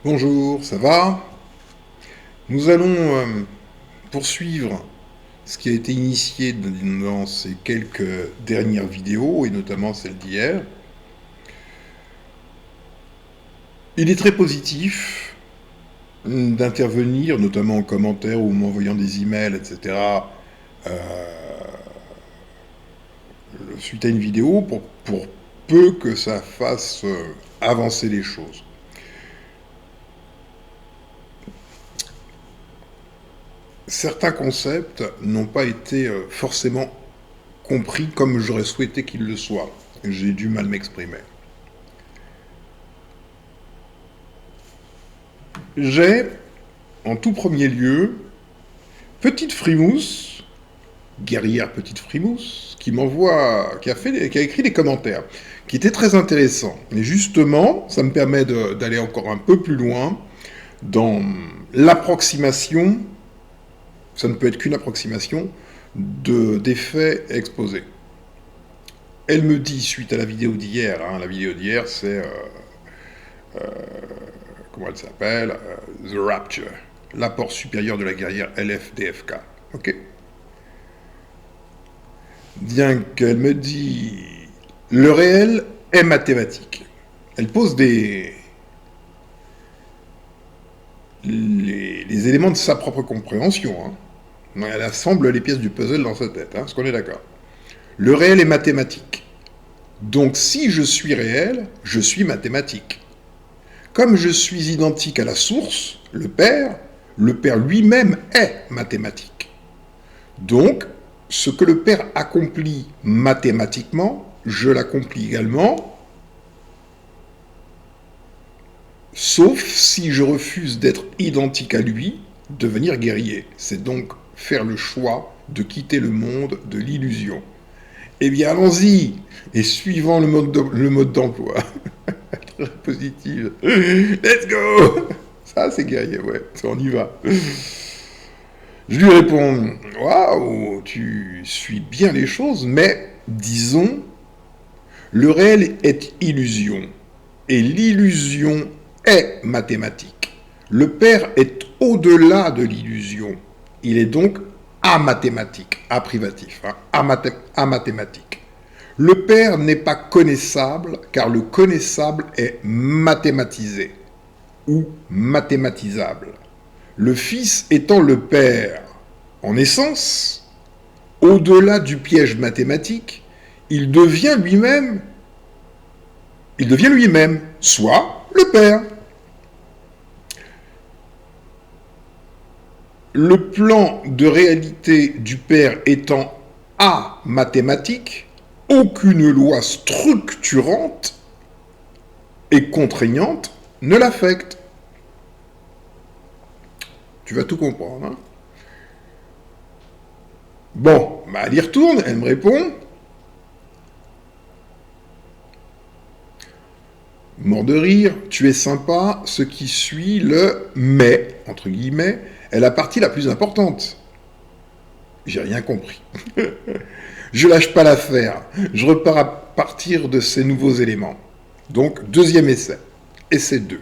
Bonjour, ça va? Nous allons poursuivre ce qui a été initié dans ces quelques dernières vidéos, et notamment celle d'hier. Il est très positif d'intervenir, notamment en commentaire ou en m'envoyant des emails, etc., suite à une vidéo, pour peu que ça fasse avancer les choses. Certains concepts n'ont pas été forcément compris comme j'aurais souhaité qu'ils le soient. J'ai du mal m'exprimer. J'ai, en tout premier lieu, Petite Frimousse, guerrière Petite Frimousse, qui a écrit des commentaires, qui étaient très intéressants. Et justement, ça me permet d'aller encore un peu plus loin dans l'approximation, ça ne peut être qu'une approximation, des faits exposés. Elle me dit, suite à la vidéo d'hier, la vidéo d'hier c'est, comment elle s'appelle, The Rapture, l'apport supérieur de la guerrière LFDFK. Ok. Bien qu'elle me dit, le réel est mathématique. Elle pose les éléments de sa propre compréhension. Elle assemble les pièces du puzzle dans sa tête, est-ce qu'on est d'accord? Le réel est mathématique. Donc si je suis réel, je suis mathématique. Comme je suis identique à la source, le Père lui-même est mathématique. Donc, ce que le Père accomplit mathématiquement, je l'accomplis également, sauf si je refuse d'être identique à lui, devenir guerrier. C'est donc faire le choix de quitter le monde de l'illusion. Eh bien, allons-y, et suivant le mode d'emploi, très positive, let's go. Ça, c'est guerrier, ouais, on y va. Je lui réponds, waouh, tu suis bien les choses, mais disons, le réel est illusion, et l'illusion est mathématique. Le Père est au-delà de l'illusion. Il est donc amathématique, privatif, amathématique. Le Père n'est pas connaissable, car le connaissable est mathématisé ou mathématisable. Le Fils étant le Père en essence, au-delà du piège mathématique, il devient lui-même, soit le Père. Le plan de réalité du Père étant amathématique, aucune loi structurante et contraignante ne l'affecte. Tu vas tout comprendre. Bon, elle y retourne, elle me répond. Mort de rire, tu es sympa, ce qui suit le mais, entre guillemets, est la partie la plus importante. J'ai rien compris. Je lâche pas l'affaire, je repars à partir de ces nouveaux éléments. Donc, deuxième essai. Essai 2.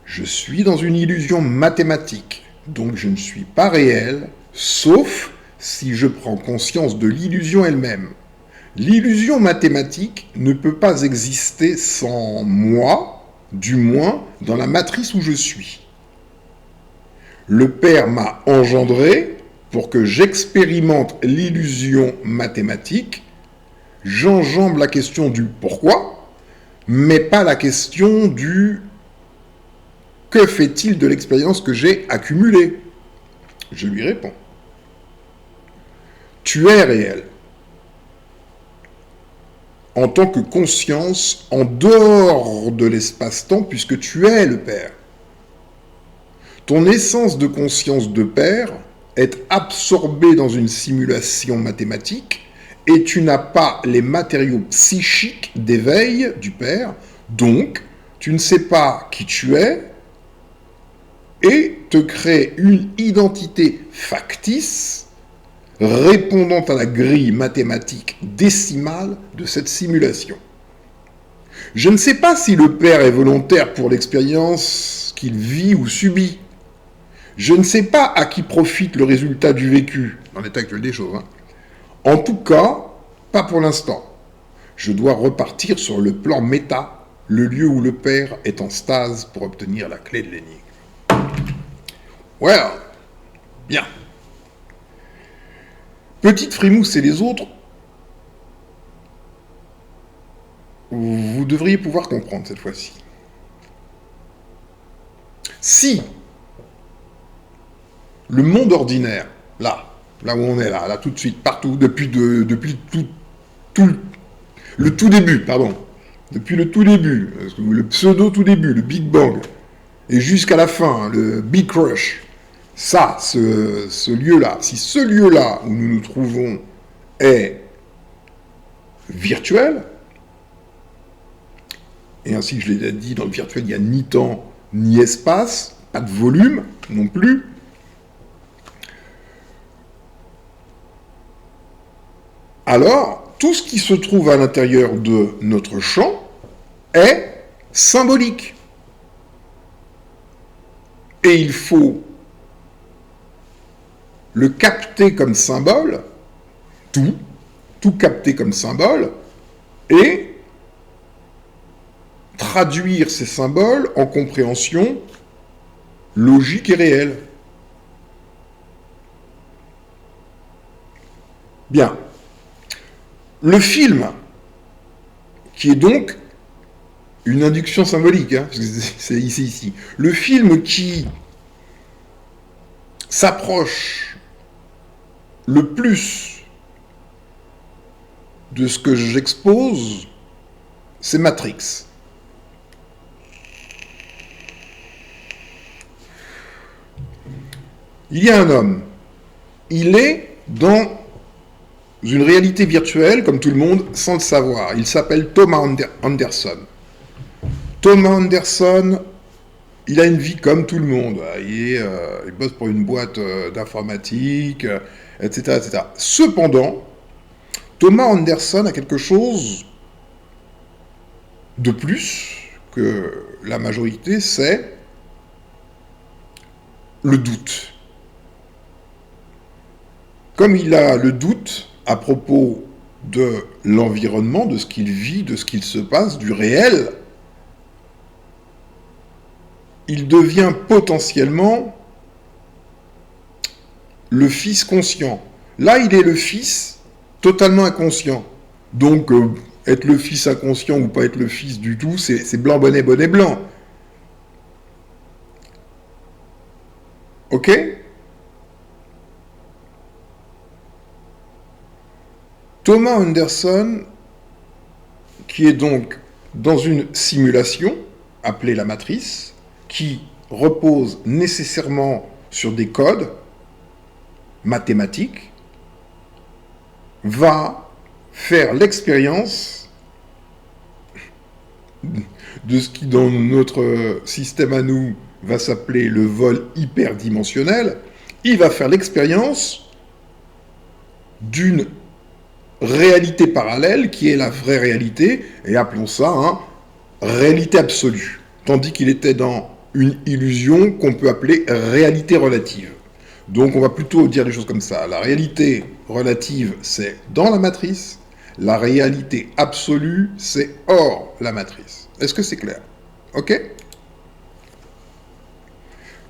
Je suis dans une illusion mathématique, donc je ne suis pas réel, sauf si je prends conscience de l'illusion elle-même. L'illusion mathématique ne peut pas exister sans moi, du moins dans la matrice où je suis. Le Père m'a engendré pour que j'expérimente l'illusion mathématique. J'enjambe la question du pourquoi, mais pas la question du que fait-il de l'expérience que j'ai accumulée. Je lui réponds. Tu es réel. En tant que conscience en dehors de l'espace-temps, puisque tu es le Père. Ton essence de conscience de Père est absorbée dans une simulation mathématique et tu n'as pas les matériaux psychiques d'éveil du Père, donc tu ne sais pas qui tu es et te crée une identité factice répondant à la grille mathématique décimale de cette simulation. Je ne sais pas si le Père est volontaire pour l'expérience qu'il vit ou subit. Je ne sais pas à qui profite le résultat du vécu, dans l'état actuel des choses. En tout cas, pas pour l'instant. Je dois repartir sur le plan méta, le lieu où le père est en stase pour obtenir la clé de l'énigme. Well, bien. Petite Frimousse et les autres, vous devriez pouvoir comprendre cette fois-ci. Si le monde ordinaire, là où on est là tout de suite, partout, depuis le tout début, depuis le tout début, le pseudo tout début, le Big Bang, et jusqu'à la fin, le Big Crush, ça, ce lieu-là, si ce lieu-là où nous nous trouvons est virtuel, et ainsi je l'ai dit, dans le virtuel, il n'y a ni temps, ni espace, pas de volume non plus, alors, tout ce qui se trouve à l'intérieur de notre champ est symbolique. Et il faut le capter comme symbole, tout capter comme symbole, et traduire ces symboles en compréhension logique et réelle. Bien. Le film, qui est donc une induction symbolique, parce que c'est ici. Le film qui s'approche le plus de ce que j'expose, c'est Matrix. Il y a un homme. Il est dans une réalité virtuelle, comme tout le monde, sans le savoir. Il s'appelle Thomas Anderson. Thomas Anderson, il a une vie comme tout le monde. Il bosse pour une boîte d'informatique, etc., etc. Cependant, Thomas Anderson a quelque chose de plus que la majorité, c'est le doute. Comme il a le doute à propos de l'environnement, de ce qu'il vit, de ce qu'il se passe, du réel, il devient potentiellement le fils conscient. Là, il est le fils totalement inconscient. Donc, être le fils inconscient ou pas être le fils du tout, c'est blanc, bonnet, bonnet, blanc. Ok ? Thomas Anderson, qui est donc dans une simulation, appelée la matrice, qui repose nécessairement sur des codes mathématiques, va faire l'expérience de ce qui dans notre système à nous va s'appeler le vol hyperdimensionnel. Il va faire l'expérience d'une réalité parallèle qui est la vraie réalité, et appelons ça réalité absolue, tandis qu'il était dans une illusion qu'on peut appeler réalité relative. Donc on va plutôt dire les choses comme ça. La réalité relative, c'est dans la matrice, la réalité absolue, c'est hors la matrice. Est-ce que c'est clair ? Ok ?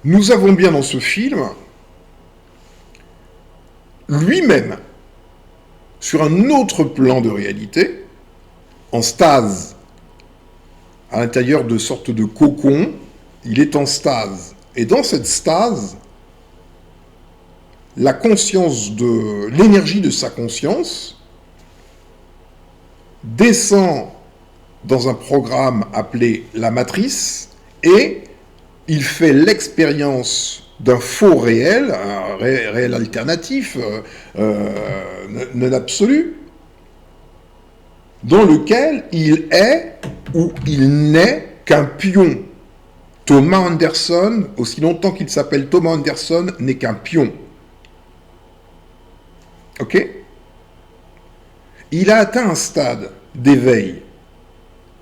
Nous avons bien dans ce film lui-même, sur un autre plan de réalité, en stase, à l'intérieur de sortes de cocons, il est en stase. Et dans cette stase, la conscience de l'énergie de sa conscience descend dans un programme appelé la matrice et il fait l'expérience d'un faux réel, un réel alternatif, non absolu, dans lequel il est ou il n'est qu'un pion. Thomas Anderson, aussi longtemps qu'il s'appelle Thomas Anderson, n'est qu'un pion. Ok ? Il a atteint un stade d'éveil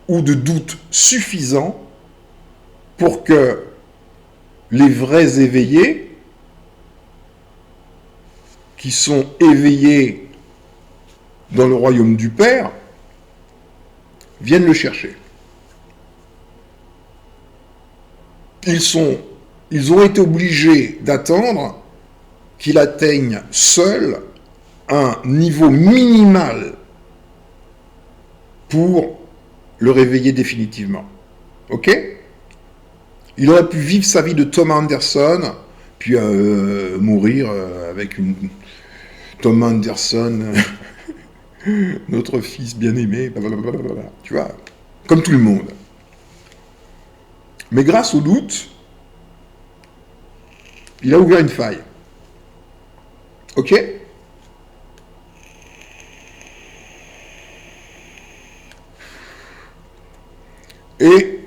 ou de doute suffisant pour que les vrais éveillés, qui sont éveillés dans le royaume du Père, viennent le chercher. Ils ont été obligés d'attendre qu'il atteigne seul un niveau minimal pour le réveiller définitivement. Ok ? Il aurait pu vivre sa vie de Thomas Anderson, puis mourir avec une Thomas Anderson, notre fils bien-aimé, blablabla, tu vois, comme tout le monde. Mais grâce au doute, il a ouvert une faille. Ok ? Et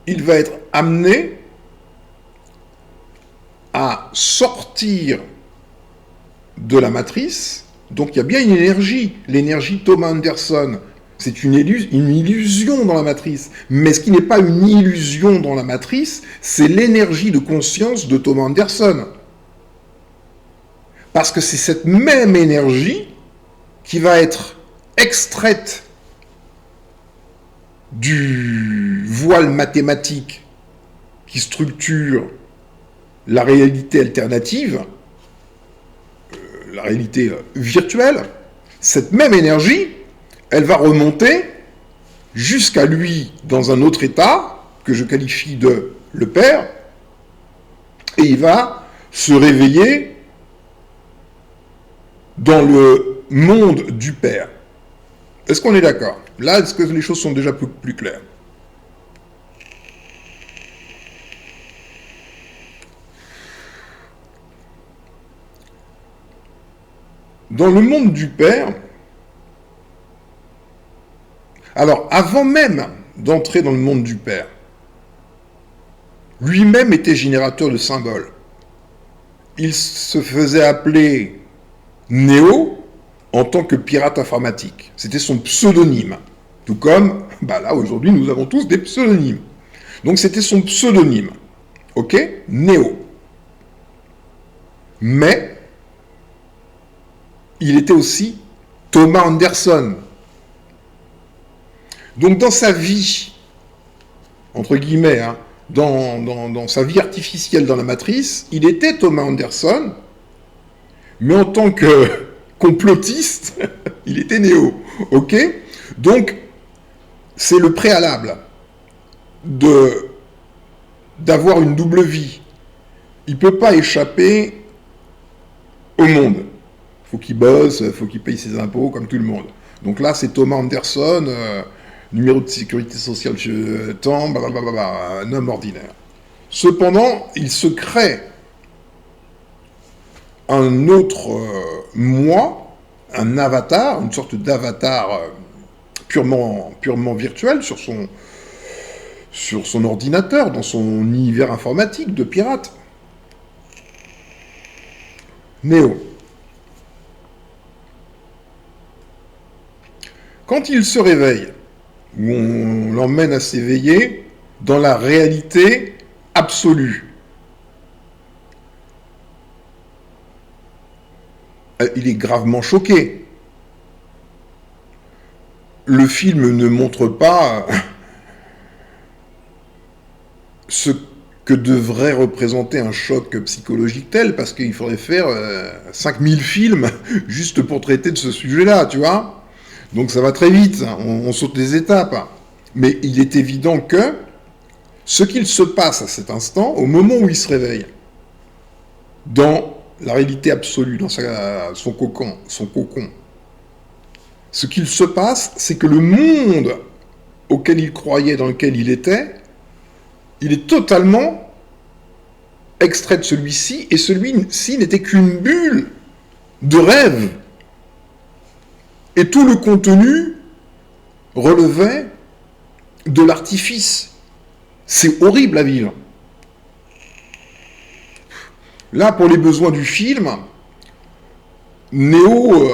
il va être amené à sortir de la matrice. Donc il y a bien une énergie, l'énergie Thomas Anderson. C'est une illusion dans la matrice. Mais ce qui n'est pas une illusion dans la matrice, c'est l'énergie de conscience de Thomas Anderson. Parce que c'est cette même énergie qui va être extraite du voile mathématique qui structure la réalité alternative, la réalité virtuelle. Cette même énergie, elle va remonter jusqu'à lui dans un autre état, que je qualifie de le Père, et il va se réveiller dans le monde du Père. Est-ce qu'on est d'accord ? Là, est-ce que les choses sont déjà plus claires ? Dans le monde du Père, alors avant même d'entrer dans le monde du Père, lui-même était générateur de symboles. Il se faisait appeler Néo en tant que pirate informatique. C'était son pseudonyme. Tout comme, là aujourd'hui nous avons tous des pseudonymes. Donc c'était son pseudonyme. Ok ? Néo. Mais il était aussi Thomas Anderson. Donc dans sa vie, entre guillemets, dans sa vie artificielle dans la matrice, il était Thomas Anderson, mais en tant que complotiste, il était Néo. Ok ? Donc, c'est le préalable d'avoir une double vie. Il ne peut pas échapper au monde. Il faut qu'il bosse, il faut qu'il paye ses impôts comme tout le monde. Donc là, c'est Thomas Anderson, numéro de sécurité sociale temps, blablabla, un homme ordinaire. Cependant, il se crée un autre moi, un avatar, une sorte d'avatar purement virtuel sur son ordinateur, dans son univers informatique de pirate. Néo. Quand il se réveille, ou on l'emmène à s'éveiller dans la réalité absolue, il est gravement choqué. Le film ne montre pas ce que devrait représenter un choc psychologique tel, parce qu'il faudrait faire 5000 films juste pour traiter de ce sujet-là, tu vois. Donc ça va très vite, on saute les étapes. Mais il est évident que ce qu'il se passe à cet instant, au moment où il se réveille, dans la réalité absolue, dans son cocon, ce qu'il se passe, c'est que le monde auquel il croyait, dans lequel il était, il est totalement extrait de celui-ci, et celui-ci n'était qu'une bulle de rêve. Et tout le contenu relevait de l'artifice. C'est horrible à vivre. Là, pour les besoins du film, Néo,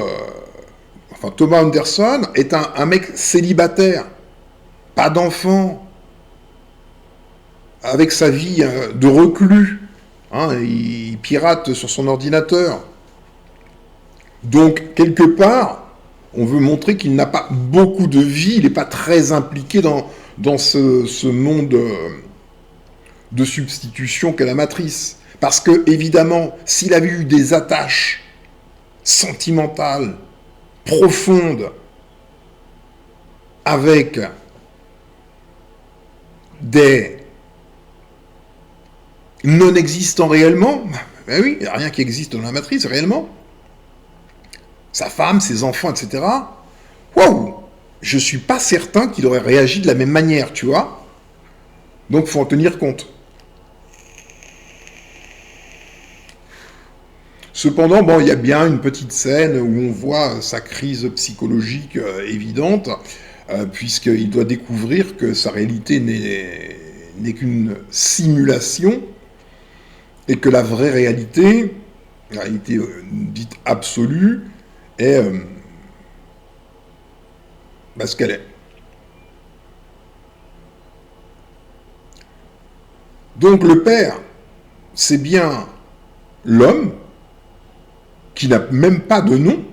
Thomas Anderson, est un mec célibataire, pas d'enfant. avec sa vie de reclus. Hein, il pirate sur son ordinateur. Donc, quelque part, on veut montrer qu'il n'a pas beaucoup de vie, il n'est pas très impliqué dans ce monde de substitution qu'est la matrice. Parce que, évidemment, s'il avait eu des attaches sentimentales, profondes, avec des non existants réellement, ben oui, il n'y a rien qui existe dans la matrice réellement. Sa femme, ses enfants, etc. Waouh! Je ne suis pas certain qu'il aurait réagi de la même manière, tu vois. Donc, il faut en tenir compte. Cependant, bon, il y a bien une petite scène où on voit sa crise psychologique évidente, puisqu'il doit découvrir que sa réalité n'est qu'une simulation, et que la vraie réalité, la réalité dite absolue, est ce qu'elle est. Donc le père, c'est bien l'homme qui n'a même pas de nom.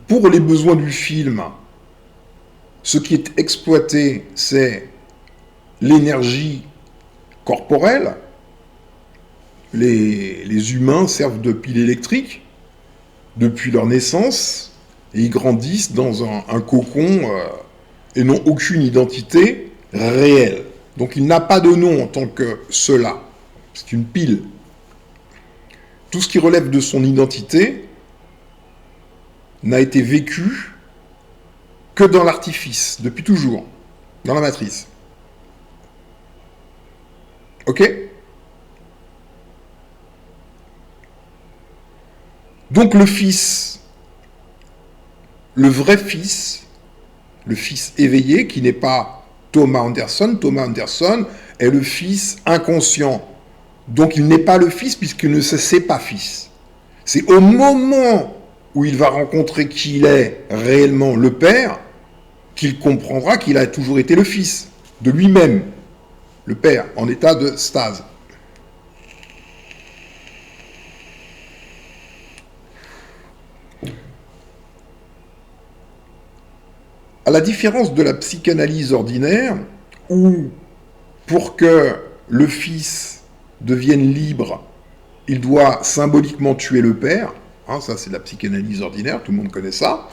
Pour les besoins du film, ce qui est exploité, c'est l'énergie corporelle. Les humains servent de pile électrique depuis leur naissance et ils grandissent dans un cocon et n'ont aucune identité réelle. Donc il n'a pas de nom en tant que cela. C'est une pile. Tout ce qui relève de son identité n'a été vécu que dans l'artifice, depuis toujours, dans la matrice. Ok ? Donc le fils, le vrai fils, le fils éveillé, qui n'est pas Thomas Anderson est le fils inconscient. Donc il n'est pas le fils puisqu'il ne se sait pas fils. C'est au moment où il va rencontrer qui il est réellement le père, qu'il comprendra qu'il a toujours été le fils de lui-même, le père, en état de stase. À la différence de la psychanalyse ordinaire, où pour que le fils devienne libre, il doit symboliquement tuer le père, hein, ça c'est la psychanalyse ordinaire, tout le monde connaît ça,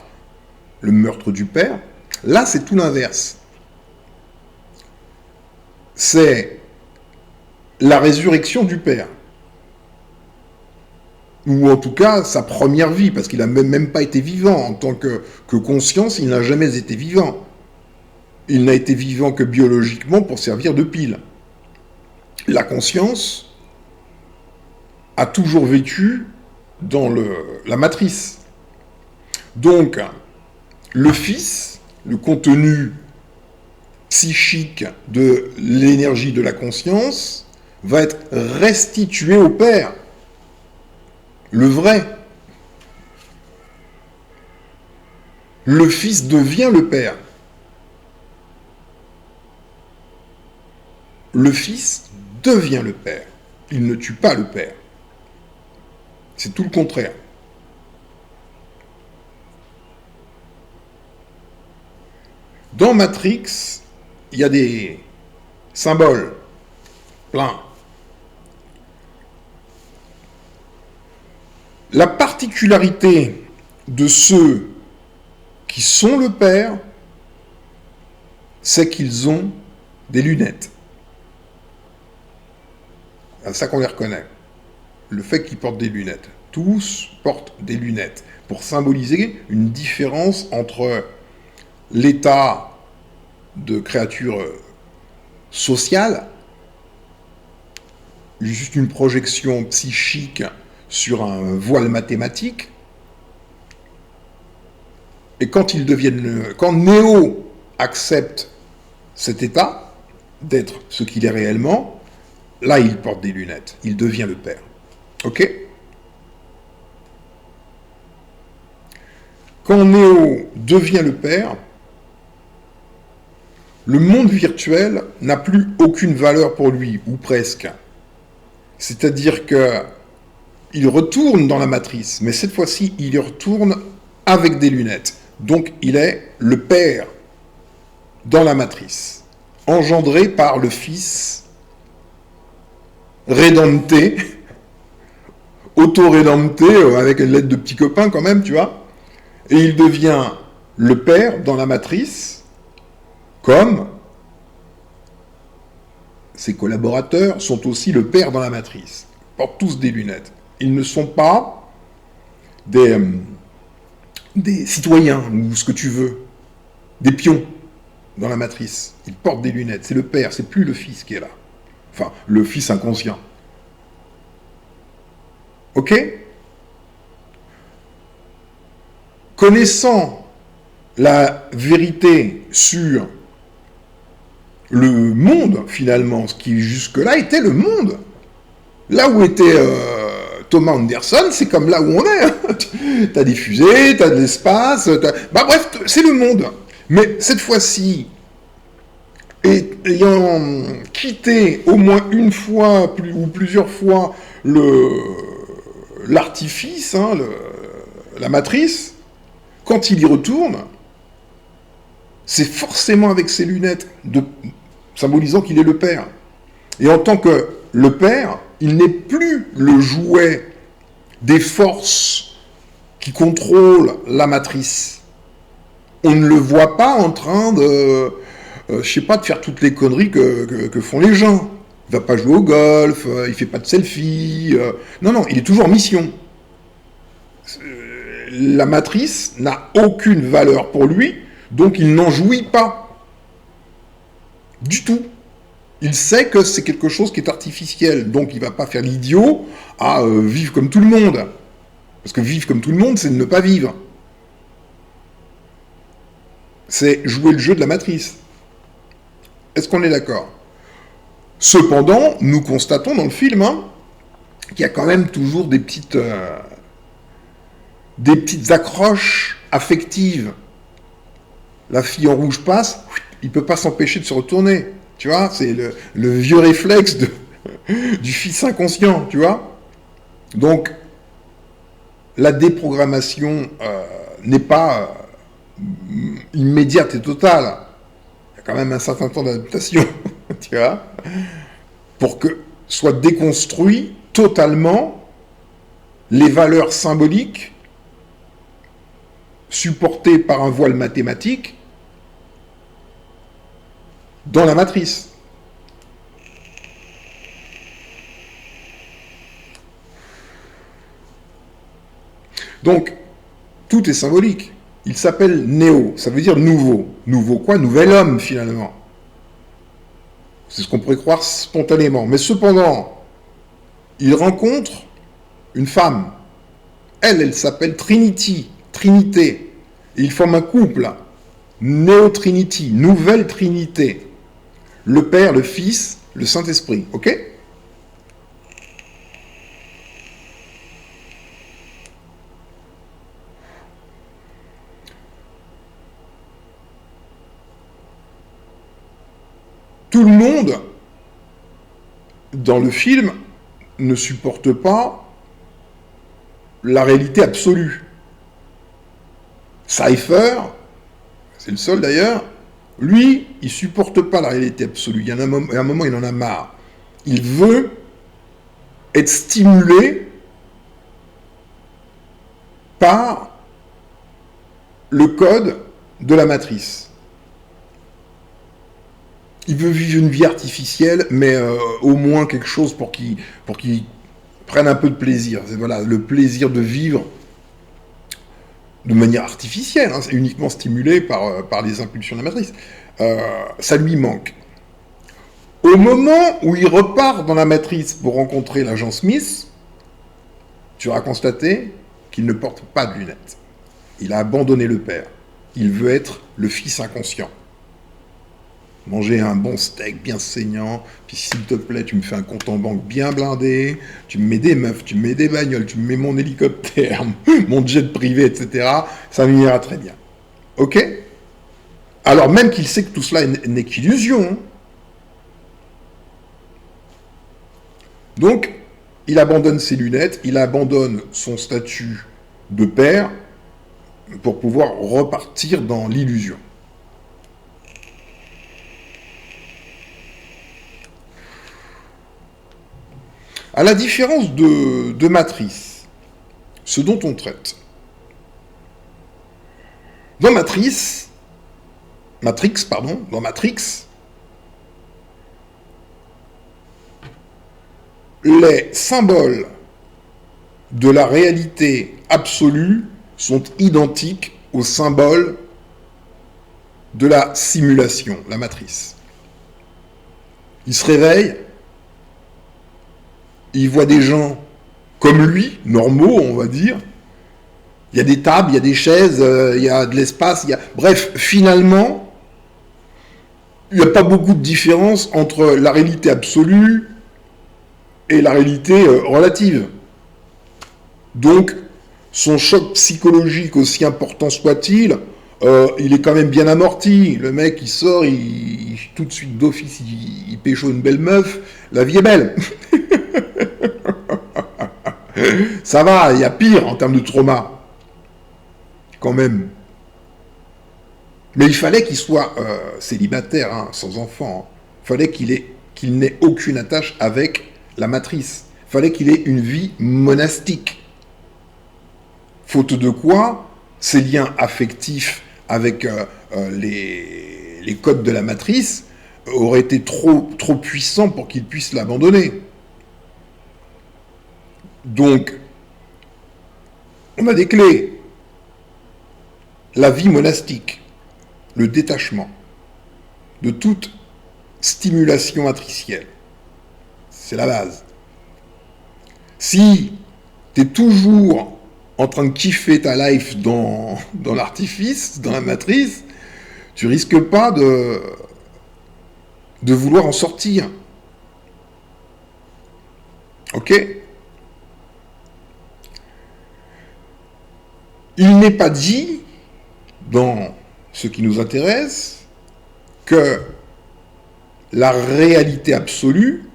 le meurtre du père. Là c'est tout l'inverse. C'est la résurrection du père. Ou en tout cas sa première vie, parce qu'il n'a même pas été vivant. En tant que conscience, il n'a jamais été vivant. Il n'a été vivant que biologiquement pour servir de pile. La conscience a toujours vécu dans la matrice. Donc, le fils, le contenu psychique de l'énergie de la conscience, va être restitué au père. Le vrai. Le fils devient le père. Le fils devient le père. Il ne tue pas le père. C'est tout le contraire. Dans Matrix, il y a des symboles pleins. La particularité de ceux qui sont le père, c'est qu'ils ont des lunettes. C'est ça qu'on les reconnaît. Le fait qu'ils portent des lunettes. Tous portent des lunettes pour symboliser une différence entre l'état de créature sociale, juste une projection psychique sur un voile mathématique, et quand Néo accepte cet état d'être ce qu'il est réellement, là il porte des lunettes, il devient le père. Ok ? Quand Néo devient le père, Le monde virtuel n'a plus aucune valeur pour lui, ou presque. C'est-à-dire que il retourne dans la matrice, mais cette fois-ci, il y retourne avec des lunettes. Donc, il est le père dans la matrice, engendré par le fils rédempté, auto-rédempté, avec une lettre de petit copain quand même, tu vois. Et il devient le père dans la matrice, comme ses collaborateurs sont aussi le père dans la matrice. Ils portent tous des lunettes. Ils ne sont pas des citoyens, ou ce que tu veux, des pions dans la matrice. Ils portent des lunettes. C'est le père, c'est plus le fils qui est là. Enfin, le fils inconscient. Ok ? Connaissant la vérité sur le monde, finalement, ce qui jusque-là était le monde. Là où était Thomas Anderson, c'est comme là où on est. Hein. T'as des fusées, t'as de l'espace, bah bref, c'est le monde. Mais cette fois-ci, ayant quitté au moins une fois ou plusieurs fois l'artifice, hein, la matrice, quand il y retourne, c'est forcément avec ses lunettes, symbolisant qu'il est le père. Et en tant que le père, il n'est plus le jouet des forces qui contrôlent la matrice. On ne le voit pas en train de, je sais pas, de faire toutes les conneries que font les gens. Il va pas jouer au golf, il fait pas de selfie. Non, il est toujours en mission. La matrice n'a aucune valeur pour lui, donc il n'en jouit pas. Du tout. Il sait que c'est quelque chose qui est artificiel, donc il ne va pas faire l'idiot à vivre comme tout le monde. Parce que vivre comme tout le monde, c'est de ne pas vivre. C'est jouer le jeu de la matrice. Est-ce qu'on est d'accord ? Cependant, nous constatons dans le film qu'il y a quand même toujours des petites accroches affectives. La fille en rouge passe, il ne peut pas s'empêcher de se retourner. Tu vois, c'est le vieux réflexe du fils inconscient, tu vois. Donc, la déprogrammation n'est pas immédiate et totale. Il y a quand même un certain temps d'adaptation, tu vois, pour que soient déconstruits totalement les valeurs symboliques supportées par un voile mathématique dans la matrice. Donc, tout est symbolique. Il s'appelle Néo, ça veut dire nouveau. Nouveau quoi ? Nouvel homme, finalement. C'est ce qu'on pourrait croire spontanément. Mais cependant, il rencontre une femme. Elle s'appelle Trinity, Trinité. Et ils forment un couple. Néo-Trinity, nouvelle Trinité. Le Père, le Fils, le Saint-Esprit. Ok ? Tout le monde, dans le film, ne supporte pas la réalité absolue. Cypher, c'est le seul d'ailleurs, lui, il supporte pas la réalité absolue. Il y a un moment, il en a marre. Il veut être stimulé par le code de la matrice. Il veut vivre une vie artificielle, mais au moins quelque chose pour qu'il prenne un peu de plaisir. C'est voilà, le plaisir de vivre de manière artificielle, c'est uniquement stimulé par les impulsions de la matrice. Ça lui manque. Au moment où il repart dans la matrice pour rencontrer l'agent Smith, tu auras constaté qu'il ne porte pas de lunettes. Il a abandonné le père. Il veut être le fils inconscient. Manger un bon steak bien saignant, puis s'il te plaît, tu me fais un compte en banque bien blindé, tu me mets des meufs, tu me mets des bagnoles, tu me mets mon hélicoptère, mon jet privé, etc. Ça m'ira très bien. Ok ? Alors même qu'il sait que tout cela n'est qu'illusion. Donc, il abandonne ses lunettes, il abandonne son statut de père pour pouvoir repartir dans l'illusion. À la différence de Matrice, ce dont on traite. Dans Matrix, les symboles de la réalité absolue sont identiques aux symboles de la simulation, la matrice. Il se réveille, il voit des gens comme lui, normaux, on va dire. Il y a des tables, il y a des chaises, il y a de l'espace, Bref, finalement, il n'y a pas beaucoup de différence entre la réalité absolue et la réalité relative. Donc, son choc psychologique, aussi important soit-il, il est quand même bien amorti. Le mec, il sort, tout de suite d'office, il pécho une belle meuf, la vie est belle. Ça va, il y a pire en termes de trauma. Quand même. Mais il fallait qu'il soit célibataire, hein, sans enfant. Il fallait qu'il n'ait aucune attache avec la matrice. Il fallait qu'il ait une vie monastique. Faute de quoi, ses liens affectifs avec les codes de la matrice auraient été trop puissants pour qu'il puisse l'abandonner. Donc, on a des clés. La vie monastique, le détachement de toute stimulation matricielle. C'est la base. Si tu es toujours en train de kiffer ta life dans l'artifice, dans la matrice, tu risques pas de vouloir en sortir. Ok ? Il n'est pas dit, dans ce qui nous intéresse, que la réalité absolue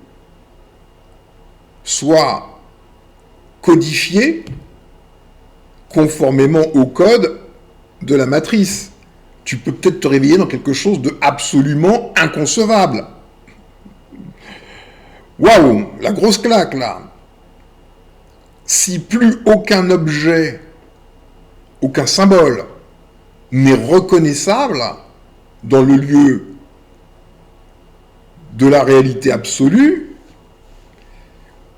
soit codifiée conformément au code de la matrice. Tu peux peut-être te réveiller dans quelque chose de absolument inconcevable. Waouh, la grosse claque là. Si plus aucun objet, aucun symbole n'est reconnaissable dans le lieu de la réalité absolue,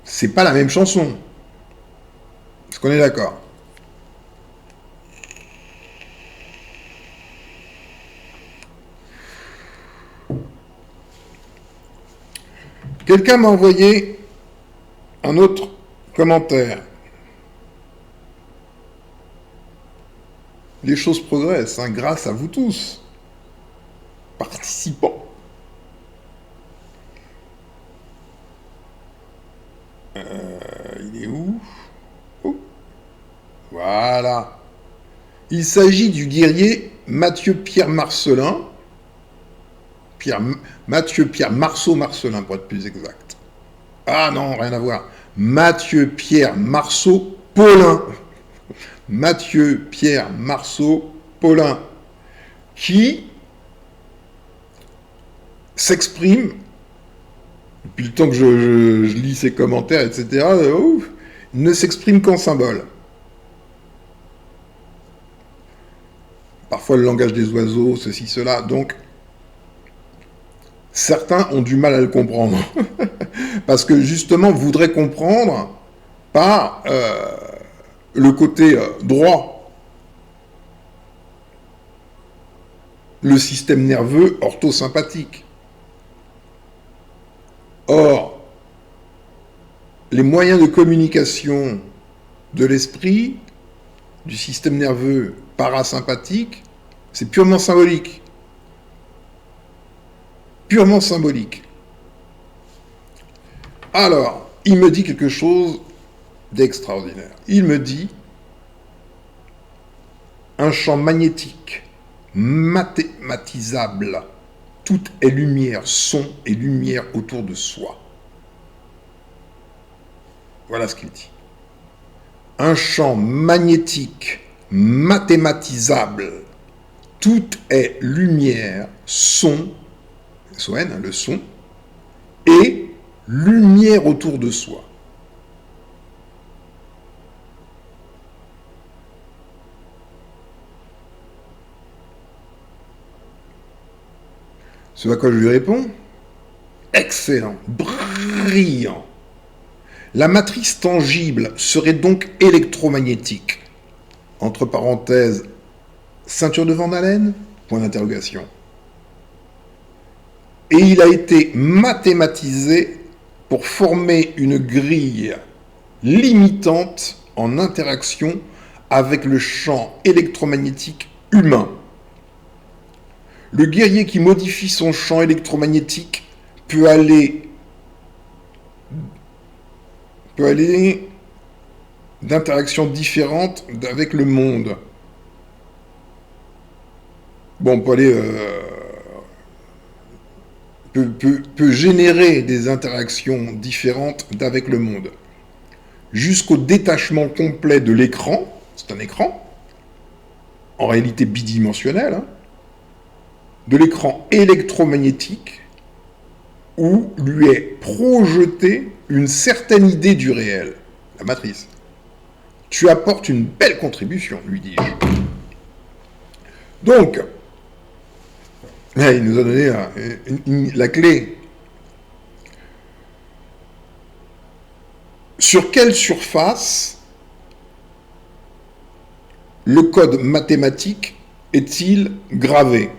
c'est pas la même chanson. Est-ce qu'on est d'accord ? Quelqu'un m'a envoyé un autre commentaire. Les choses progressent, hein, grâce à vous tous, participants. Il est où ? Oh. Voilà. Il s'agit du guerrier Mathieu-Pierre Marcelin. Mathieu-Pierre Marceau-Marcelin, pour être plus exact. Ah non, rien à voir. Mathieu-Pierre Marceau-Paulin. Mathieu-Pierre Marceau-Paulin. Qui s'exprime, depuis le temps que je lis ses commentaires, etc., il ne s'exprime qu'en symbole. Parfois le langage des oiseaux, ceci, cela. Donc, certains ont du mal à le comprendre. Parce que justement, voudraient comprendre par le côté droit. Le système nerveux orthosympathique. Or, les moyens de communication de l'esprit, du système nerveux parasympathique, c'est purement symbolique. Purement symbolique. Alors, il me dit quelque chose d'extraordinaire. Il me dit un champ magnétique mathématisable. Tout est lumière, son et lumière autour de soi. Voilà ce qu'il dit. Un champ magnétique mathématisable. Tout est lumière, son, S-O-N, le son, et lumière autour de soi. Ce à quoi je lui réponds, excellent, brillant. La matrice tangible serait donc électromagnétique. Entre parenthèses, ceinture de Van Allen, point d'interrogation. Et il a été mathématisé pour former une grille limitante en interaction avec le champ électromagnétique humain. Le guerrier qui modifie son champ électromagnétique peut aller d'interactions différentes avec le monde. Bon, peut générer des interactions différentes avec le monde. Jusqu'au détachement complet de l'écran, c'est un écran, en réalité bidimensionnel, hein, de l'écran électromagnétique, où lui est projetée une certaine idée du réel, la matrice. Tu apportes une belle contribution, lui dis-je. Donc, là, il nous a donné la clé. Sur quelle surface le code mathématique est-il gravé?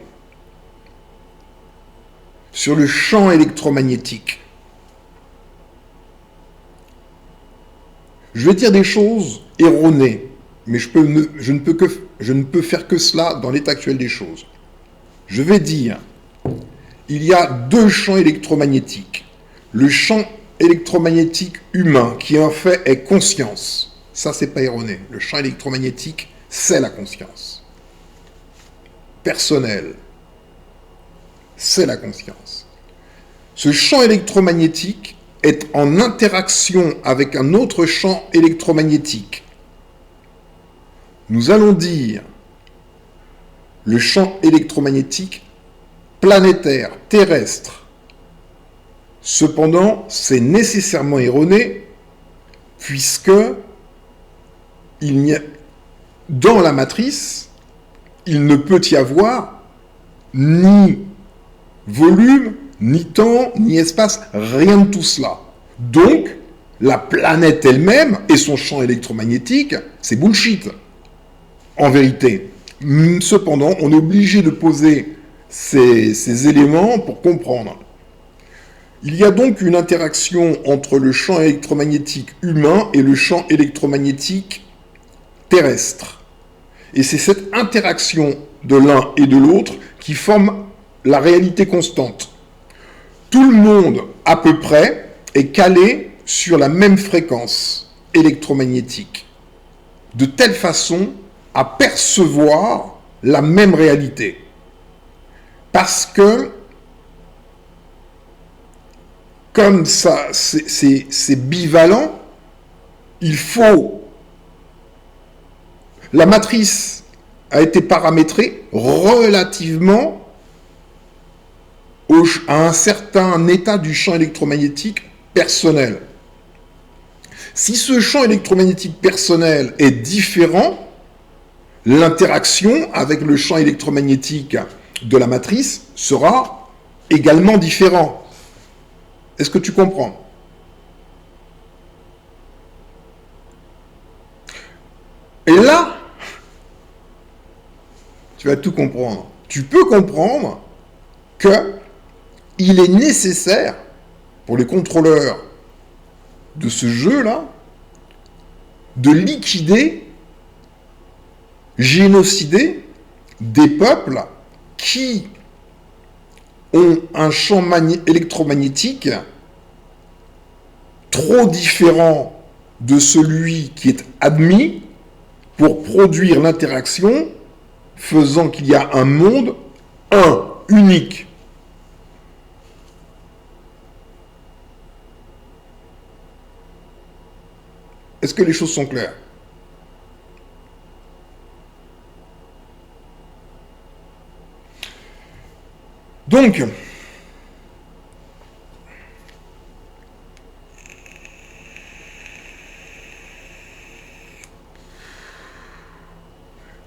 Sur le champ électromagnétique. Je vais dire des choses erronées, mais je ne peux faire que cela dans l'état actuel des choses. Je vais dire, il y a deux champs électromagnétiques. Le champ électromagnétique humain, qui en fait est conscience. Ça, c'est pas erroné. Le champ électromagnétique, c'est la conscience. Personnel. C'est la conscience. Ce champ électromagnétique est en interaction avec un autre champ électromagnétique. Nous allons dire le champ électromagnétique planétaire, terrestre. Cependant, c'est nécessairement erroné, puisque dans la matrice, il ne peut y avoir ni volume, ni temps, ni espace, rien de tout cela. Donc, la planète elle-même et son champ électromagnétique, c'est bullshit, en vérité. Cependant, on est obligé de poser ces éléments pour comprendre. Il y a donc une interaction entre le champ électromagnétique humain et le champ électromagnétique terrestre. Et c'est cette interaction de l'un et de l'autre qui forme la réalité constante. Tout le monde, à peu près, est calé sur la même fréquence électromagnétique, de telle façon à percevoir la même réalité. Parce que, comme ça, c'est bivalent, il faut... La matrice a été paramétrée relativement à un certain état du champ électromagnétique personnel. Si ce champ électromagnétique personnel est différent, l'interaction avec le champ électromagnétique de la matrice sera également différente. Est-ce que tu comprends? Et là, tu vas tout comprendre. Tu peux comprendre que il est nécessaire pour les contrôleurs de ce jeu-là de liquider, génocider des peuples qui ont un champ électromagnétique trop différent de celui qui est admis pour produire l'interaction faisant qu'il y a un monde, unique. Est-ce que les choses sont claires? Donc,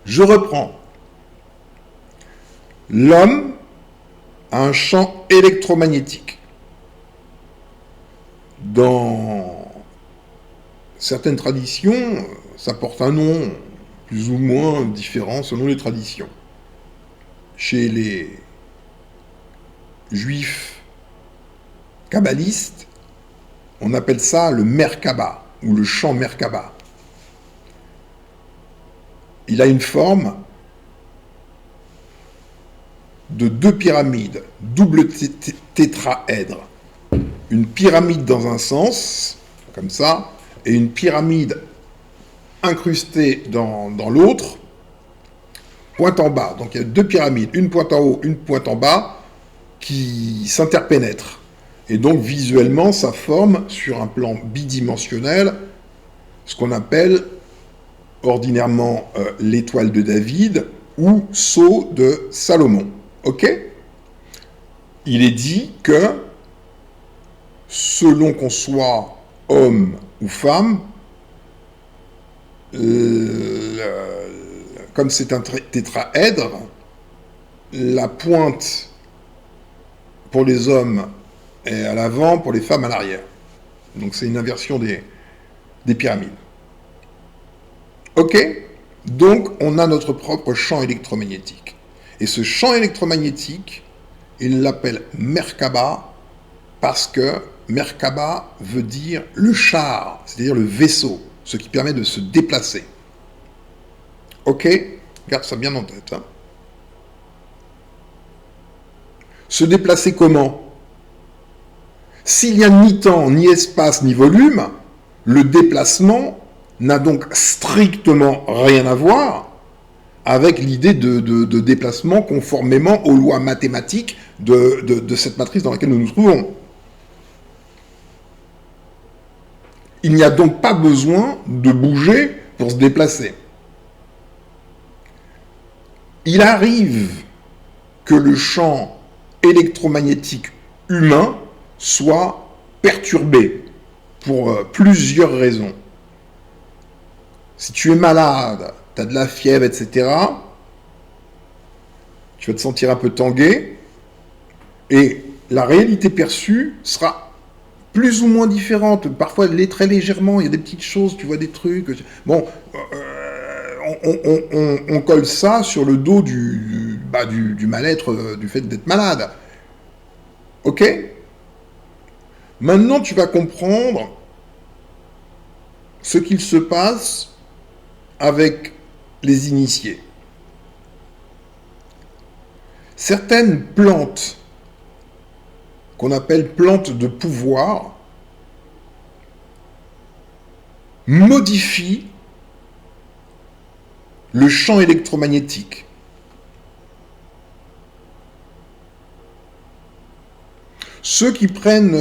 je reprends. L'homme a un champ électromagnétique. Dans certaines traditions, ça porte un nom plus ou moins différent selon les traditions. Chez les juifs kabbalistes, on appelle ça le Merkaba, ou le champ Merkaba. Il a une forme de 2 pyramides, double tétraèdre. Une pyramide dans un sens, comme ça, et une pyramide incrustée dans l'autre, pointe en bas. Donc il y a 2 pyramides, une pointe en haut, une pointe en bas, qui s'interpénètrent. Et donc visuellement, ça forme, sur un plan bidimensionnel, ce qu'on appelle ordinairement l'étoile de David ou sceau de Salomon. Ok? Il est dit que, selon qu'on soit homme ou femme, comme c'est un tétraèdre, la pointe pour les hommes est à l'avant, pour les femmes à l'arrière. Donc c'est une inversion des pyramides. Ok? Donc on a notre propre champ électromagnétique. Et ce champ électromagnétique, il l'appelle Merkaba, parce que Merkaba veut dire le char, c'est-à-dire le vaisseau, ce qui permet de se déplacer. Ok? Garde ça bien en tête. Hein. Se déplacer comment? S'il n'y a ni temps, ni espace, ni volume, le déplacement n'a donc strictement rien à voir avec l'idée de déplacement conformément aux lois mathématiques de cette matrice dans laquelle nous nous trouvons. Il n'y a donc pas besoin de bouger pour se déplacer. Il arrive que le champ électromagnétique humain soit perturbé pour plusieurs raisons. Si tu es malade, tu as de la fièvre, etc., tu vas te sentir un peu tangué, et la réalité perçue sera plus ou moins différente. Parfois, elle l'est très légèrement, il y a des petites choses, tu vois des trucs. Bon, on colle ça sur le dos du mal-être, du fait d'être malade. Ok? Maintenant, tu vas comprendre ce qu'il se passe avec les initiés. Certaines plantes qu'on appelle plantes de pouvoir modifient le champ électromagnétique. Ceux qui prennent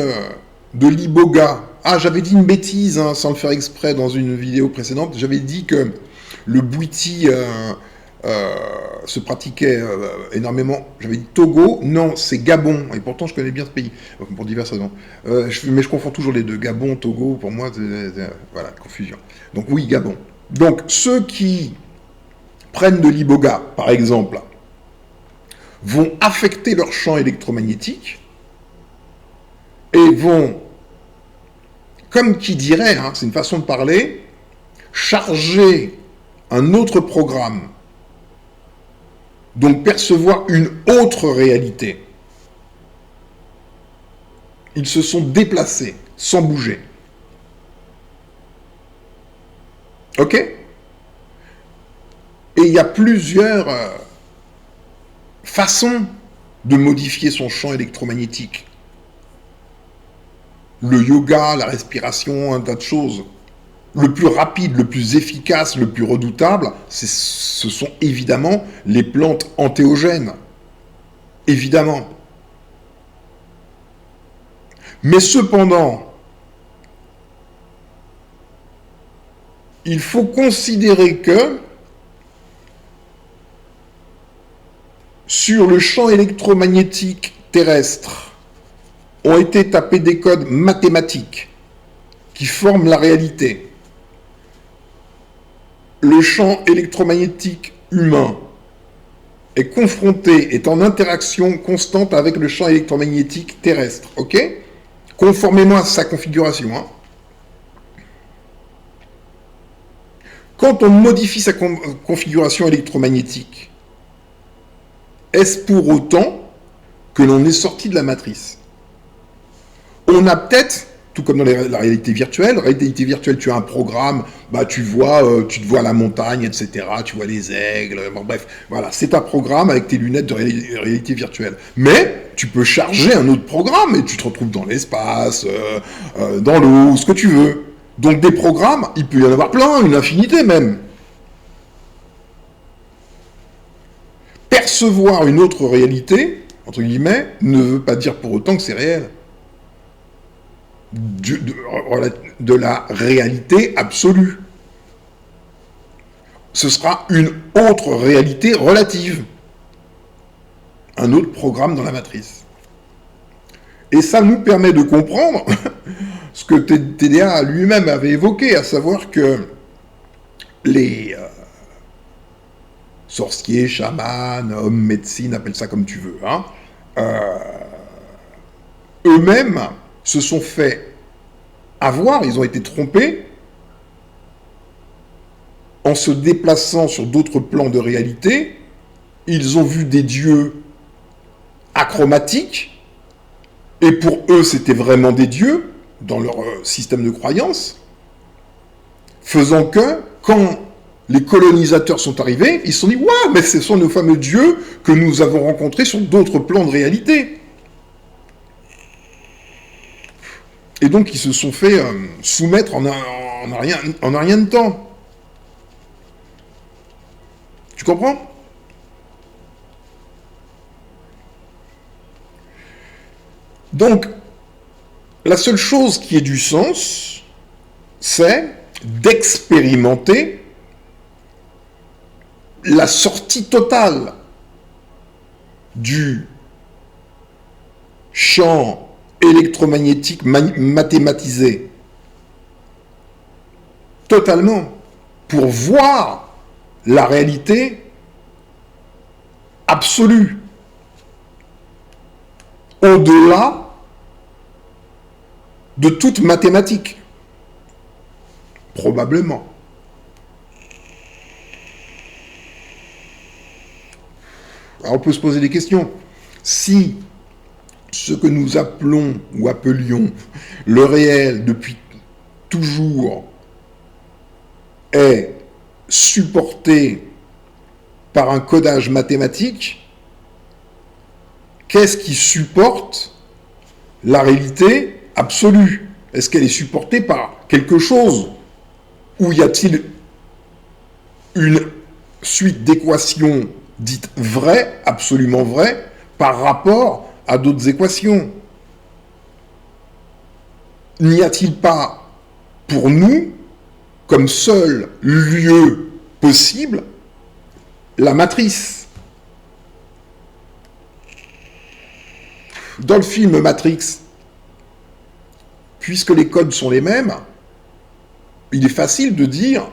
de l'iboga, j'avais dit une bêtise, hein, sans le faire exprès dans une vidéo précédente, j'avais dit que le bouiti se pratiquait énormément, j'avais dit Togo, non, c'est Gabon, et pourtant je connais bien ce pays, pour diverses raisons. Mais je confonds toujours les deux, Gabon, Togo, pour moi, voilà, confusion. Donc oui, Gabon. Donc ceux qui prennent de l'iboga, par exemple, vont affecter leur champ électromagnétique et vont, comme qui dirait, hein, c'est une façon de parler, charger un autre programme, donc percevoir une autre réalité. Ils se sont déplacés, sans bouger. Ok? Et il y a plusieurs façons de modifier son champ électromagnétique. Le yoga, la respiration, un tas de choses. Le plus rapide, le plus efficace, le plus redoutable, ce sont évidemment les plantes entéogènes. Évidemment. Mais cependant, il faut considérer que sur le champ électromagnétique terrestre ont été tapés des codes mathématiques qui forment la réalité. Le champ électromagnétique humain est confronté, est en interaction constante avec le champ électromagnétique terrestre, ok? Conformément à sa configuration. Hein. Quand on modifie sa configuration électromagnétique, est-ce pour autant que l'on est sorti de la matrice? On a peut-être, tout comme dans la réalité virtuelle, tu as un programme, bah tu te vois la montagne, etc., tu vois les aigles, bon, bref, voilà, c'est un programme avec tes lunettes de réalité virtuelle. Mais tu peux charger un autre programme et tu te retrouves dans l'espace, dans l'eau, ce que tu veux. Donc des programmes, il peut y en avoir plein, une infinité même. Percevoir une autre réalité, entre guillemets, ne veut pas dire pour autant que c'est réel. De la réalité absolue. Ce sera une autre réalité relative. Un autre programme dans la matrice. Et ça nous permet de comprendre ce que TDA lui-même avait évoqué, à savoir que les sorciers, chamans, hommes, médecine, appelle ça comme tu veux, hein, eux-mêmes se sont fait avoir, ils ont été trompés en se déplaçant sur d'autres plans de réalité. Ils ont vu des dieux achromatiques, et pour eux c'était vraiment des dieux dans leur système de croyance, faisant que quand les colonisateurs sont arrivés, ils se sont dit « Waouh, mais ce sont nos fameux dieux que nous avons rencontrés sur d'autres plans de réalité ». Et donc, ils se sont fait soumettre en un rien de temps. Tu comprends? Donc, la seule chose qui ait du sens, c'est d'expérimenter la sortie totale du champ électromagnétique mathématisé. Totalement. Pour voir la réalité absolue. Au-delà de toute mathématique. Probablement. Alors on peut se poser des questions. Si ce que nous appelons ou appelions le réel depuis toujours est supporté par un codage mathématique, qu'est-ce qui supporte la réalité absolue? Est-ce qu'elle est supportée par quelque chose? Ou y a-t-il une suite d'équations dites vraies, absolument vraies, par rapport à d'autres équations? N'y a-t-il pas pour nous, comme seul lieu possible, la matrice? Dans le film Matrix, puisque les codes sont les mêmes, il est facile de dire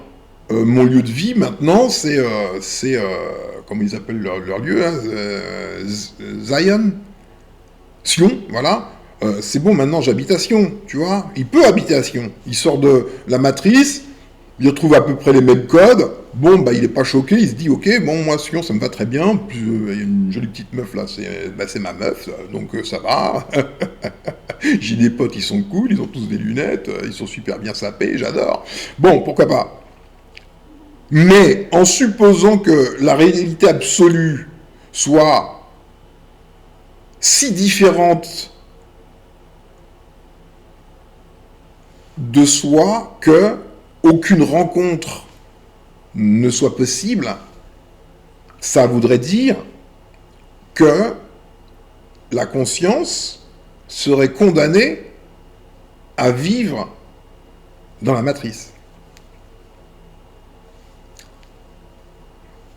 mon lieu de vie maintenant, c'est comment ils appellent leur lieu, hein, Zion, Sion, voilà. C'est bon, maintenant j'habite à Sion, tu vois. Il peut habiter à Sion. Il sort de la matrice, il retrouve à peu près les mêmes codes. Bon, bah il est pas choqué, il se dit ok, bon moi Sion ça me va très bien. Puis il y a une jolie petite meuf là, c'est ma meuf, donc ça va. J'ai des potes, ils sont cool, ils ont tous des lunettes, ils sont super bien sapés, j'adore. Bon, pourquoi pas. Mais en supposant que la réalité absolue soit si différente de soi que, aucune rencontre ne soit possible, ça voudrait dire que la conscience serait condamnée à vivre dans la matrice.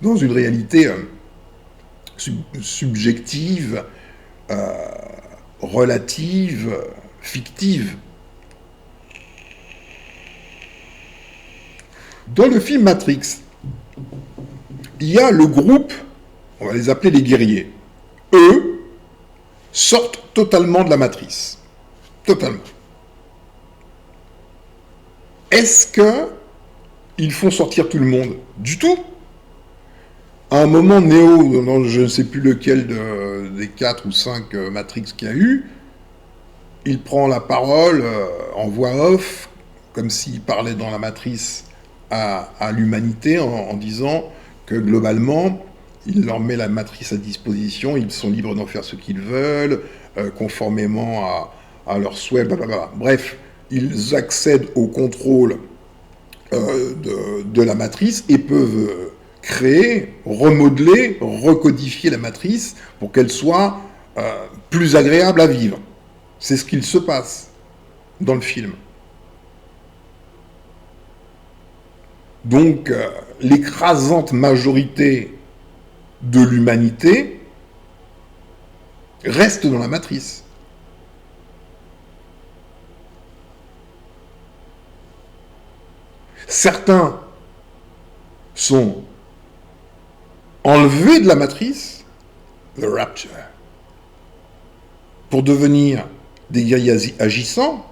Dans une réalité subjective, relative, fictive. Dans le film Matrix, il y a le groupe, on va les appeler les guerriers. Eux sortent totalement de la matrice. Totalement. Est-ce qu'ils font sortir tout le monde? Du tout. À un moment, Neo, dans je ne sais plus lequel des 4 ou 5 Matrix qu'il y a eu, il prend la parole en voix off, comme s'il parlait dans la matrice à l'humanité, en disant que globalement, il leur met la matrice à disposition, ils sont libres d'en faire ce qu'ils veulent, conformément à leurs souhaits, blablabla. Bref, ils accèdent au contrôle de la matrice et peuvent créer, remodeler, recodifier la matrice pour qu'elle soit plus agréable à vivre. C'est ce qu'il se passe dans le film. Donc, l'écrasante majorité de l'humanité reste dans la matrice. Certains sont enlevés de la matrice, the rapture, pour devenir des guerriers agissants,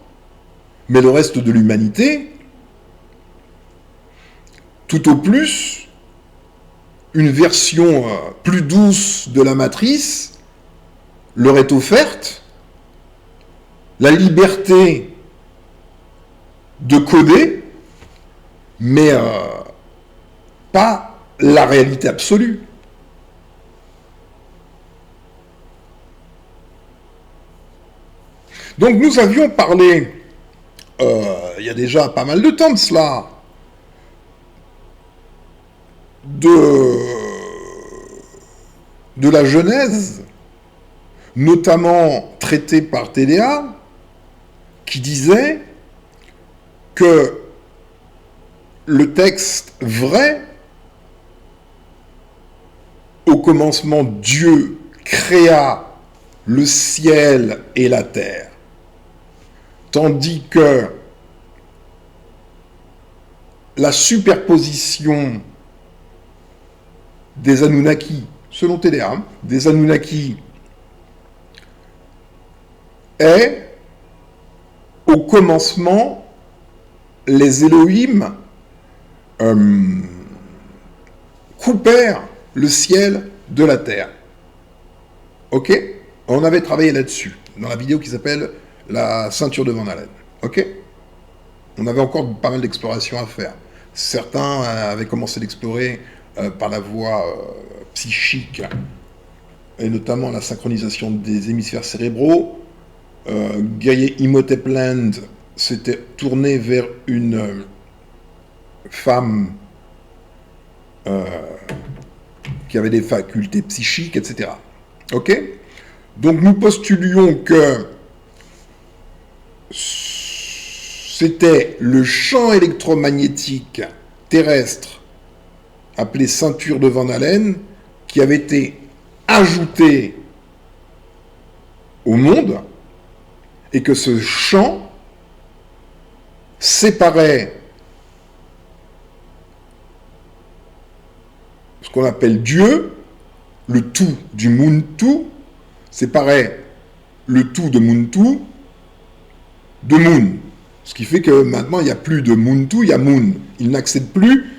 mais le reste de l'humanité, tout au plus, une version plus douce de la matrice leur est offerte, la liberté de coder, mais pas la réalité absolue. Donc nous avions parlé, il y a déjà pas mal de temps de cela, de la Genèse, notamment traitée par TDA, qui disait que le texte vrai, au commencement, Dieu créa le ciel et la terre, tandis que la superposition des Anunnaki, selon TDA, des Anunnaki, est au commencement les Elohim coupèrent le ciel de la terre. Ok? On avait travaillé là-dessus, dans la vidéo qui s'appelle la ceinture de Van Allen. Ok? On avait encore pas mal d'explorations à faire. Certains avaient commencé d'explorer par la voie psychique, et notamment la synchronisation des hémisphères cérébraux. Guerrier Imhotep Land s'était tourné vers une femme qui avait des facultés psychiques, etc. Ok? Donc nous postulions que c'était le champ électromagnétique terrestre appelé ceinture de Van Allen qui avait été ajouté au monde et que ce champ séparait ce qu'on appelle Dieu, le tout du Muntu, séparait le tout de Muntu de Moon. Ce qui fait que maintenant, il n'y a plus de Muntu, il y a Moon. Il n'accède plus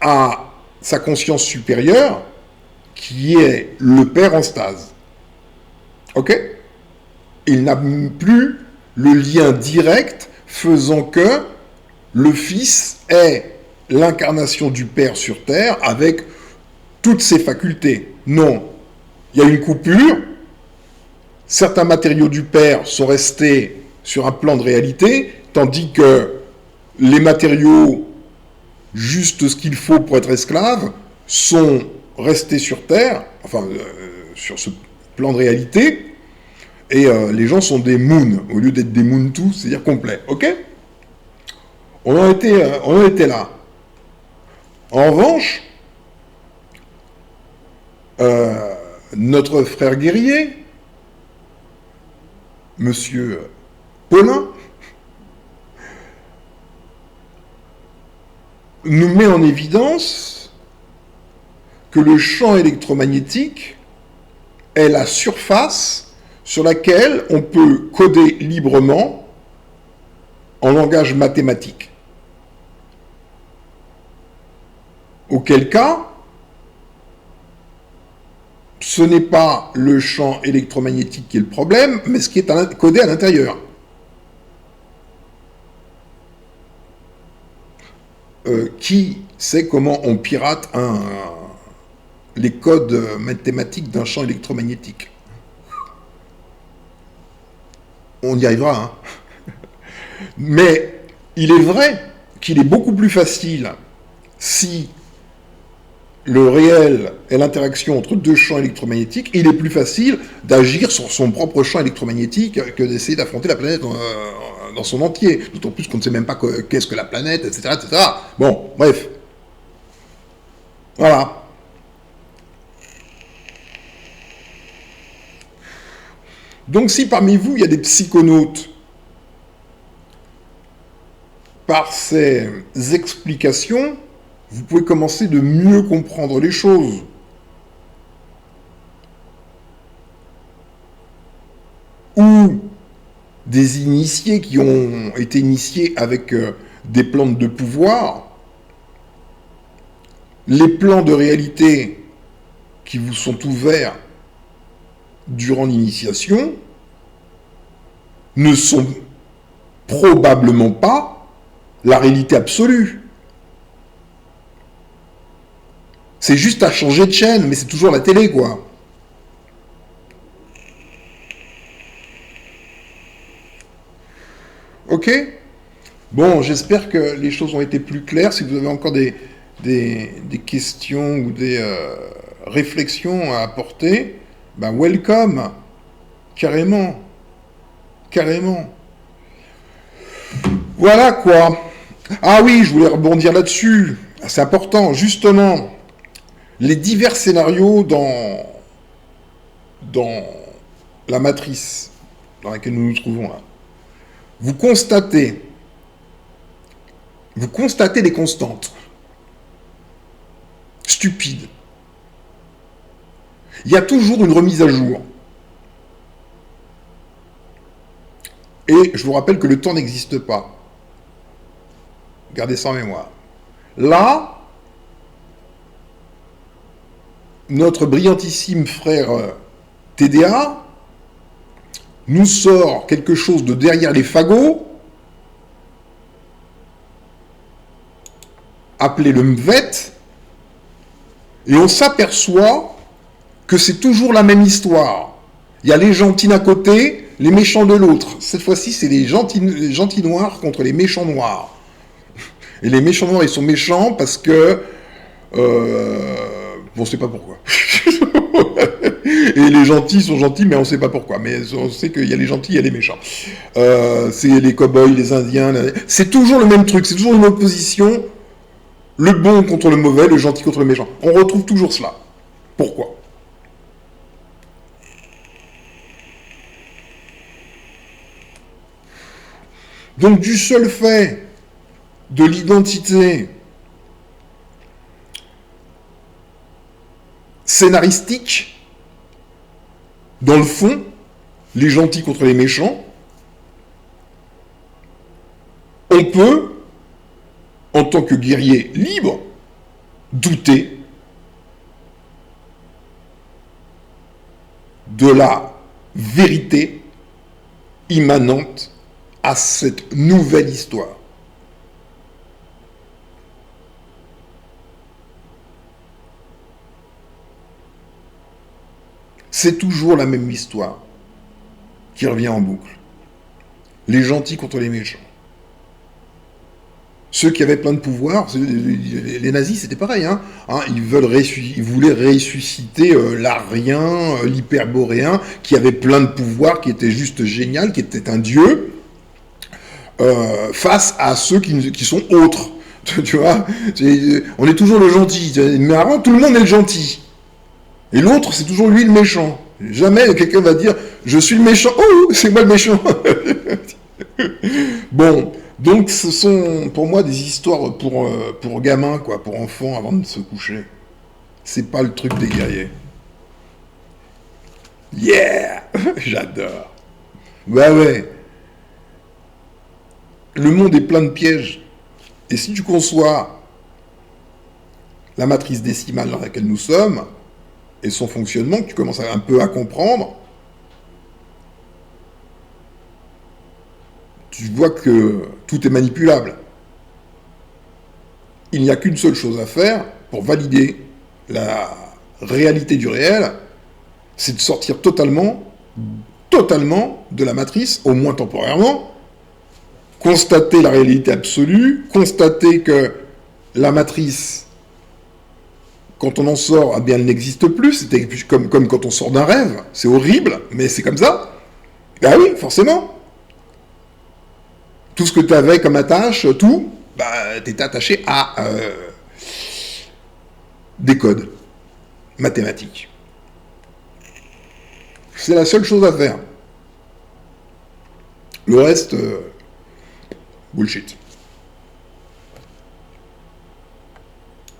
à sa conscience supérieure, qui est le Père en stase. Ok? Il n'a plus le lien direct faisant que le Fils est l'incarnation du Père sur Terre avec toutes ses facultés. Non. Il y a une coupure. Certains matériaux du Père sont restés sur un plan de réalité, tandis que les matériaux, juste ce qu'il faut pour être esclave, sont restés sur Terre, enfin, sur ce plan de réalité, et les gens sont des moons, au lieu d'être des moon tout, c'est-à-dire complets. Ok? On en était là. En revanche, notre frère guerrier, Monsieur Paulin, nous met en évidence que le champ électromagnétique est la surface sur laquelle on peut coder librement en langage mathématique. Auquel cas, ce n'est pas le champ électromagnétique qui est le problème, mais ce qui est codé à l'intérieur. Qui sait comment on pirate les codes mathématiques d'un champ électromagnétique? On y arrivera, hein. Mais il est vrai qu'il est beaucoup plus facile si le réel est l'interaction entre deux champs électromagnétiques, il est plus facile d'agir sur son propre champ électromagnétique que d'essayer d'affronter la planète dans son entier. D'autant plus qu'on ne sait même pas qu'est-ce que la planète, etc., etc. Bon, bref. Voilà. Donc si parmi vous, il y a des psychonautes, par ces explications, vous pouvez commencer de mieux comprendre les choses. Ou des initiés qui ont été initiés avec des plantes de pouvoir, les plans de réalité qui vous sont ouverts durant l'initiation ne sont probablement pas la réalité absolue. C'est juste à changer de chaîne, mais c'est toujours la télé, quoi. Ok? Bon, j'espère que les choses ont été plus claires. Si vous avez encore des questions ou des réflexions à apporter, ben welcome. Carrément. Carrément. Voilà, quoi. Ah oui, je voulais rebondir là-dessus. C'est important, justement. Les divers scénarios dans la matrice dans laquelle nous nous trouvons là. Vous constatez des constantes stupides. Il y a toujours une remise à jour. Et je vous rappelle que le temps n'existe pas. Gardez ça en mémoire. Là, notre brillantissime frère TDA nous sort quelque chose de derrière les fagots, appelé le MVET, et on s'aperçoit que c'est toujours la même histoire. Il y a les gentils d'un côté, les méchants de l'autre. Cette fois-ci, c'est les gentils noirs contre les méchants noirs. Et les méchants noirs, ils sont méchants parce que... on ne sait pas pourquoi. Et les gentils sont gentils, mais on ne sait pas pourquoi. Mais on sait qu'il y a les gentils, il y a les méchants. C'est les cow-boys, les indiens... C'est toujours le même truc, c'est toujours une opposition. Le bon contre le mauvais, le gentil contre le méchant. On retrouve toujours cela. Pourquoi ? Donc du seul fait de l'identité scénaristique, dans le fond, les gentils contre les méchants, on peut, en tant que guerrier libre, douter de la vérité immanente à cette nouvelle histoire. C'est toujours la même histoire qui revient en boucle. Les gentils contre les méchants. Ceux qui avaient plein de pouvoir, les nazis, c'était pareil. Ils voulaient ressusciter l'Arien, l'Hyperboréen, qui avait plein de pouvoirs, qui était juste génial, qui était un dieu, face à ceux qui sont autres. Tu vois, on est toujours le gentil. Mais avant, tout le monde est le gentil. Et l'autre, c'est toujours lui le méchant. Jamais quelqu'un va dire je suis le méchant. Oh, c'est moi le méchant. Bon, donc ce sont pour moi des histoires pour gamins, quoi, pour enfants avant de se coucher. C'est pas le truc des guerriers. Yeah. J'adore. Bah ouais. Le monde est plein de pièges. Et si tu conçois la matrice décimale dans laquelle nous sommes, et son fonctionnement, que tu commences un peu à comprendre, tu vois que tout est manipulable. Il n'y a qu'une seule chose à faire pour valider la réalité du réel, c'est de sortir totalement de la matrice, au moins temporairement, constater la réalité absolue, constater que la matrice, quand on en sort, eh bien, elle n'existe plus, c'était comme quand on sort d'un rêve, c'est horrible, mais c'est comme ça. Ah oui, forcément. Tout ce que tu avais comme attache, tout, bah, t'étais attaché à des codes mathématiques. C'est la seule chose à faire. Le reste, bullshit.